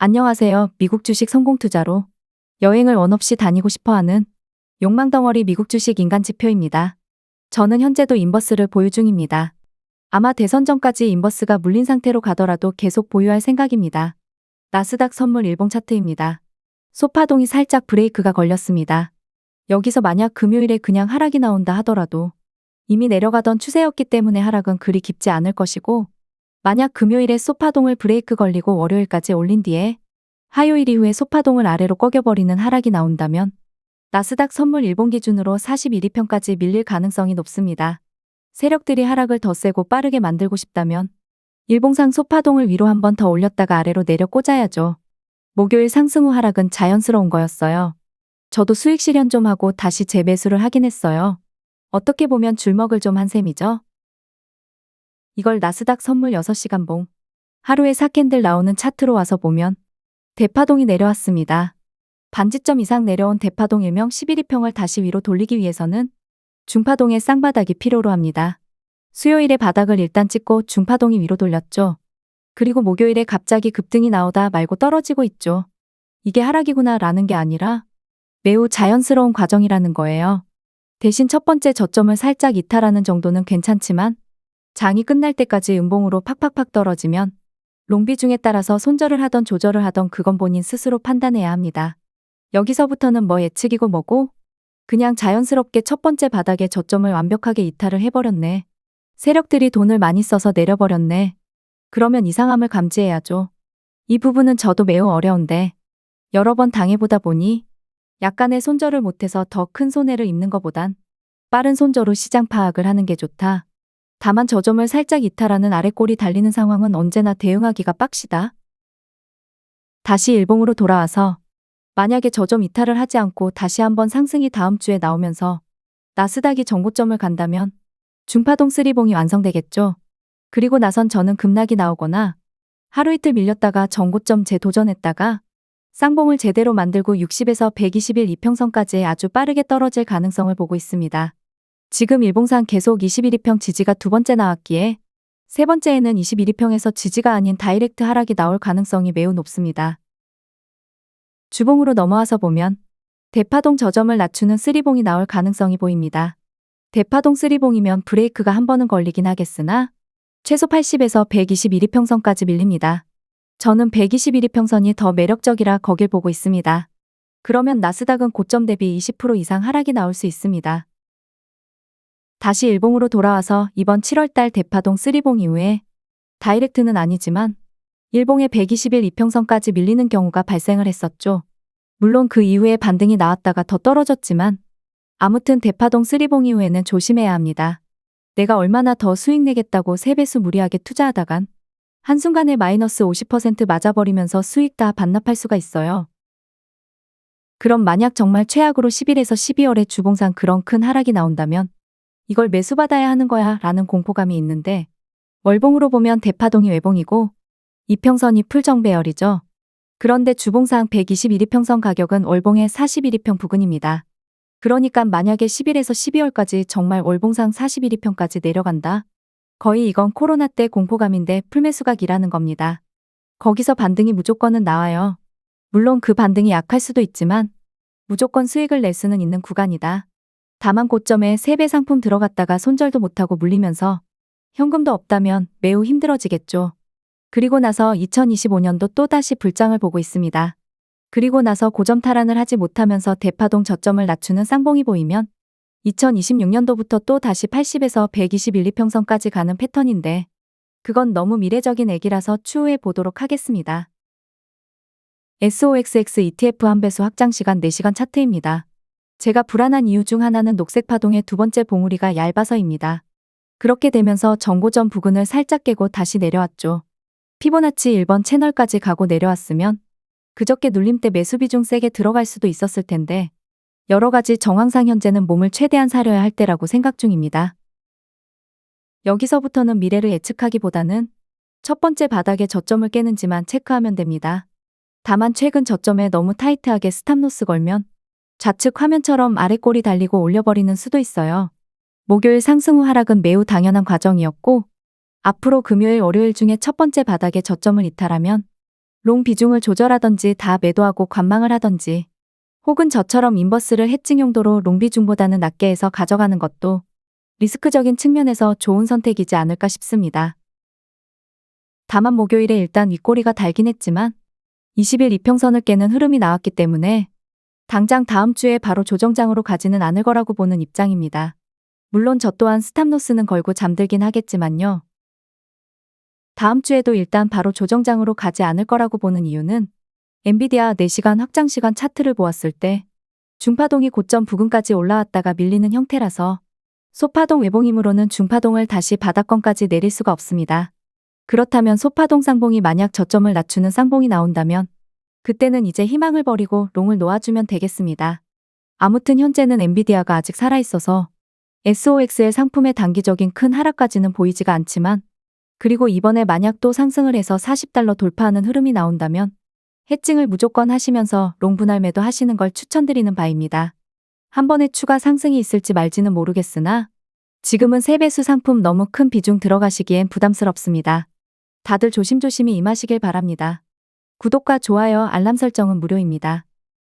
안녕하세요. 미국 주식 성공 투자로 여행을 원 없이 다니고 싶어하는 욕망덩어리 미국 주식 인간 지표입니다. 저는 현재도 인버스를 보유 중입니다. 아마 대선 전까지 인버스가 물린 상태로 가더라도 계속 보유할 생각입니다. 나스닥 선물 일봉 차트입니다. 소파동이 살짝 브레이크가 걸렸습니다. 여기서 만약 금요일에 그냥 하락이 나온다 하더라도 이미 내려가던 추세였기 때문에 하락은 그리 깊지 않을 것이고, 만약 금요일에 소파동을 브레이크 걸리고 월요일까지 올린 뒤에 화요일 이후에 소파동을 아래로 꺾여버리는 하락이 나온다면 나스닥 선물 일본 기준으로 41위편까지 밀릴 가능성이 높습니다. 세력들이 하락을 더 세고 빠르게 만들고 싶다면 일봉상 소파동을 위로 한 번 더 올렸다가 아래로 내려 꽂아야죠. 목요일 상승 후 하락은 자연스러운 거였어요. 저도 수익 실현 좀 하고 다시 재매수를 하긴 했어요. 어떻게 보면 줄먹을 좀 한 셈이죠. 이걸 나스닥 선물 6시간 봉, 하루에 4캔들 나오는 차트로 와서 보면 대파동이 내려왔습니다. 반지점 이상 내려온 대파동 일명 11위평을 다시 위로 돌리기 위해서는 중파동의 쌍바닥이 필요로 합니다. 수요일에 바닥을 일단 찍고 중파동이 위로 돌렸죠. 그리고 목요일에 갑자기 급등이 나오다 말고 떨어지고 있죠. 이게 하락이구나 라는 게 아니라 매우 자연스러운 과정이라는 거예요. 대신 첫 번째 저점을 살짝 이탈하는 정도는 괜찮지만 장이 끝날 때까지 음봉으로 팍팍팍 떨어지면 롱비중에 따라서 손절을 하던 조절을 하던 그건 본인 스스로 판단해야 합니다. 여기서부터는 뭐 예측이고 뭐고 그냥 자연스럽게 첫 번째 바닥의 저점을 완벽하게 이탈을 해버렸네. 세력들이 돈을 많이 써서 내려버렸네. 그러면 이상함을 감지해야죠. 이 부분은 저도 매우 어려운데 여러 번 당해보다 보니 약간의 손절을 못해서 더 큰 손해를 입는 것보단 빠른 손절로 시장 파악을 하는 게 좋다. 다만 저점을 살짝 이탈하는 아랫골이 달리는 상황은 언제나 대응하기가 빡시다. 다시 일봉으로 돌아와서 만약에 저점 이탈을 하지 않고 다시 한번 상승이 다음 주에 나오면서 나스닥이 정고점을 간다면 중파동 3봉이 완성되겠죠. 그리고 나선 저는 급락이 나오거나 하루 이틀 밀렸다가 정고점 재도전했다가 쌍봉을 제대로 만들고 60에서 120일 이평선까지 아주 빠르게 떨어질 가능성을 보고 있습니다. 지금 일봉상 계속 21위평 지지가 두 번째 나왔기에 세 번째에는 21위평에서 지지가 아닌 다이렉트 하락이 나올 가능성이 매우 높습니다. 주봉으로 넘어와서 보면 대파동 저점을 낮추는 3봉이 나올 가능성이 보입니다. 대파동 3봉이면 브레이크가 한 번은 걸리긴 하겠으나 최소 80에서 121위평선까지 밀립니다. 저는 121위평선이 더 매력적이라 거길 보고 있습니다. 그러면 나스닥은 고점 대비 20% 이상 하락이 나올 수 있습니다. 다시 일봉으로 돌아와서 이번 7월달 대파동 3봉 이후에 다이렉트는 아니지만 일봉의 120일 이평선까지 밀리는 경우가 발생을 했었죠. 물론 그 이후에 반등이 나왔다가 더 떨어졌지만 아무튼 대파동 3봉 이후에는 조심해야 합니다. 내가 얼마나 더 수익 내겠다고 3배수 무리하게 투자하다간 한순간에 마이너스 50% 맞아버리면서 수익 다 반납할 수가 있어요. 그럼 만약 정말 최악으로 10일에서 12월에 주봉상 그런 큰 하락이 나온다면 이걸 매수받아야 하는 거야 라는 공포감이 있는데, 월봉으로 보면 대파동이 외봉이고 이평선이 풀정배열이죠. 그런데 주봉상 121위평선 가격은 월봉의 41위평 부근입니다. 그러니까 만약에 10일에서 12월까지 정말 월봉상 41위평까지 내려간다? 거의 이건 코로나 때 공포감인데 풀매수각이라는 겁니다. 거기서 반등이 무조건은 나와요. 물론 그 반등이 약할 수도 있지만 무조건 수익을 낼 수는 있는 구간이다. 다만 고점에 3배 상품 들어갔다가 손절도 못하고 물리면서 현금도 없다면 매우 힘들어지겠죠. 그리고 나서 2025년도 또다시 불장을 보고 있습니다. 그리고 나서 고점 탈환을 하지 못하면서 대파동 저점을 낮추는 쌍봉이 보이면 2026년도부터 또 다시 80에서 121위평선까지 가는 패턴인데 그건 너무 미래적인 얘기라서 추후에 보도록 하겠습니다. SOXX ETF 한배수 확장 시간 4시간 차트입니다. 제가 불안한 이유 중 하나는 녹색 파동의 두 번째 봉우리가 얇아서입니다. 그렇게 되면서 정고점 부근을 살짝 깨고 다시 내려왔죠. 피보나치 1번 채널까지 가고 내려왔으면 그저께 눌림 때 매수 비중 세게 들어갈 수도 있었을 텐데 여러 가지 정황상 현재는 몸을 최대한 사려야 할 때라고 생각 중입니다. 여기서부터는 미래를 예측하기보다는 첫 번째 바닥의 저점을 깨는지만 체크하면 됩니다. 다만 최근 저점에 너무 타이트하게 스탑로스 걸면 좌측 화면처럼 아랫골이 달리고 올려버리는 수도 있어요. 목요일 상승 후 하락은 매우 당연한 과정이었고 앞으로 금요일 월요일 중에 첫 번째 바닥의 저점을 이탈하면 롱 비중을 조절하던지 다 매도하고 관망을 하던지 혹은 저처럼 인버스를 해칭 용도로 롱 비중보다는 낮게 해서 가져가는 것도 리스크적인 측면에서 좋은 선택이지 않을까 싶습니다. 다만 목요일에 일단 윗꼬리가 달긴 했지만 20일 이평선을 깨는 흐름이 나왔기 때문에 당장 다음 주에 바로 조정장으로 가지는 않을 거라고 보는 입장입니다. 물론 저 또한 스탑로스는 걸고 잠들긴 하겠지만요. 다음 주에도 일단 바로 조정장으로 가지 않을 거라고 보는 이유는 엔비디아 4시간 확장시간 차트를 보았을 때 중파동이 고점 부근까지 올라왔다가 밀리는 형태라서 소파동 외봉이므로는 중파동을 다시 바닥권까지 내릴 수가 없습니다. 그렇다면 소파동 쌍봉이 만약 저점을 낮추는 쌍봉이 나온다면 그때는 이제 희망을 버리고 롱을 놓아주면 되겠습니다. 아무튼 현재는 엔비디아가 아직 살아있어서 SOXL 상품의 단기적인 큰 하락까지는 보이지가 않지만 그리고 이번에 만약 또 상승을 해서 40달러 돌파하는 흐름이 나온다면 해칭을 무조건 하시면서 롱 분할 매도 하시는 걸 추천드리는 바입니다. 한 번에 추가 상승이 있을지 말지는 모르겠으나 지금은 세배수 상품 너무 큰 비중 들어가시기엔 부담스럽습니다. 다들 조심조심히 임하시길 바랍니다. 구독과 좋아요, 알람 설정은 무료입니다.